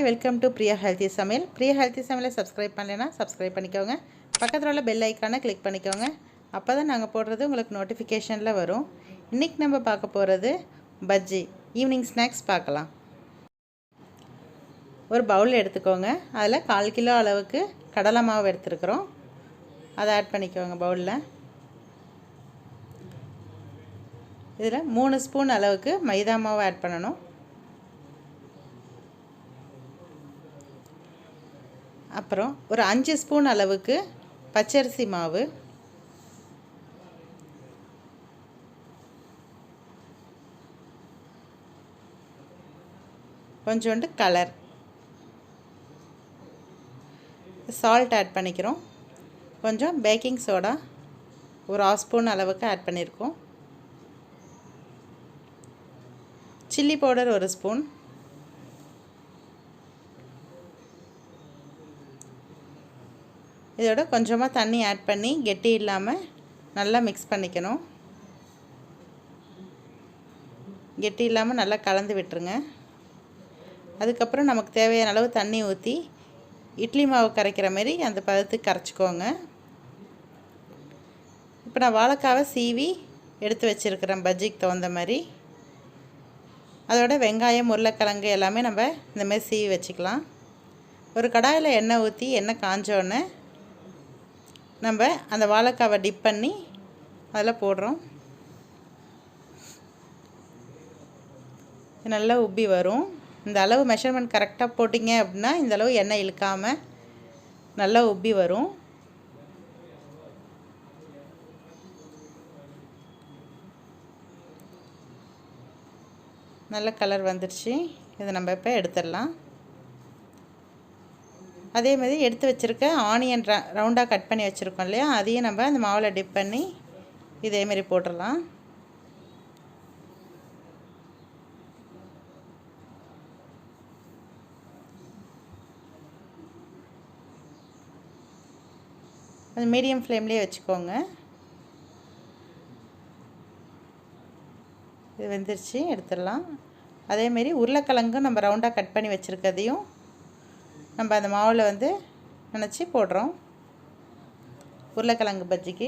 Hi welcome to Priya healthy சமையல். Priya healthy சமையலை subscribe பண்ணலைன்னா சப்ஸ்கிரைப் பண்ணிக்கோங்க. பக்கத்தில் உள்ள பெல் ஐக்கானை கிளிக் பண்ணிக்கோங்க. அப்போ தான் நாங்கள் போடுறது உங்களுக்கு நோட்டிஃபிகேஷனில் வரும். இன்றைக்கி நம்ம பார்க்க போகிறது பஜ்ஜி ஈவினிங் ஸ்நாக்ஸ் பார்க்கலாம். ஒரு பவுல் எடுத்துக்கோங்க. அதில் 1/4 கிலோ அளவுக்கு கடலை மாவு எடுத்துருக்குறோம். அதை ஆட் பண்ணிக்கோங்க பவுலில். இதில் 3 ஸ்பூன் அளவுக்கு மைதா மாவு ஆட் பண்ணணும். அப்புறம் ஒரு 5 ஸ்பூன் அளவுக்கு பச்சரிசி மாவு, கொஞ்சோண்டு கலர், சால்ட் ஆட் பண்ணிக்கிறோம். கொஞ்சம் பேக்கிங் சோடா ஒரு 1/2 ஸ்பூன் அளவுக்கு ஆட் பண்ணியிருக்கோம். சில்லி பவுடர் 1 ஸ்பூன், இதோட கொஞ்சமாக தண்ணி ஆட் பண்ணி கெட்டி இல்லாமல் நல்லா மிக்ஸ் பண்ணிக்கணும். கெட்டி இல்லாமல் நல்லா கலந்து விட்டுருங்க. அதுக்கப்புறம் நமக்கு தேவையான அளவு தண்ணி ஊற்றி இட்லி மாவு கரைக்கிற மாதிரி அந்த பதத்துக்கு கரைச்சிக்கோங்க. இப்போ நான் வாழைக்காவை சீவி எடுத்து வச்சுருக்கிறேன் பஜ்ஜிக்கு தகுந்த மாதிரி. அதோட வெங்காயம், உருளைக்கிழங்கு எல்லாமே நம்ம இந்தமாதிரி சீவி வச்சுக்கலாம். ஒரு கடாயில் எண்ணெய் ஊற்றி எண்ணெய் காஞ்சோடனே நம்ம அந்த வாழைக்காவை டிப் பண்ணி அதில் போடுறோம். நல்லா உப்பி வரும். இந்த அளவு மெஷர்மெண்ட் கரெக்டாக போட்டிங்க அப்படின்னா இந்த அளவு எண்ணெய் இழுக்காமல் நல்லா உப்பி வரும். நல்ல கலர் வந்துடுச்சு. இதை நம்ம இப்போ எடுத்துடலாம். அதே மாதிரி எடுத்து வச்சுருக்க ஆனியன் ரவுண்டாக கட் பண்ணி வச்சுருக்கோம் இல்லையா, அதையும் நம்ம அந்த மாவில் டிப் பண்ணி இதேமாரி போட்டுடலாம். அது மீடியம் ஃப்ளேம்லேயே வச்சுக்கோங்க. இது வெந்துருச்சு, எடுத்துடலாம். அதேமாரி உருளைக்கிழங்கும் நம்ம ரவுண்டாக கட் பண்ணி வச்சுருக்கதையும் நம்ம அந்த மாவில் வந்து நினச்சி போடுறோம். உருளைக்கிழங்கு பஜ்ஜிக்கு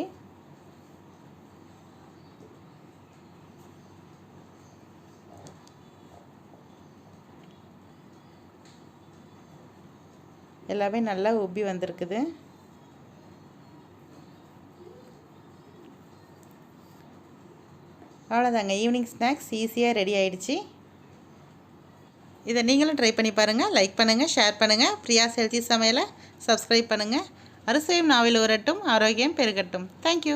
எல்லாமே நல்லா உப்பி வந்திருக்குது. அவ்வளோதாங்க, ஈவினிங் ஸ்நாக்ஸ் ஈஸியாக ரெடி ஆகிடுச்சு. இதை நீங்களும் ட்ரை பண்ணி பாருங்கள். லைக் பண்ணுங்கள், ஷேர் பண்ணுங்கள். பிரியாஸ் ஹெல்த்தி சமையலை சப்ஸ்கிரைப் பண்ணுங்கள். அறுசுவையும் நாவில் ஊறட்டும், ஆரோக்கியம் பெருகட்டும். தேங்க்யூ.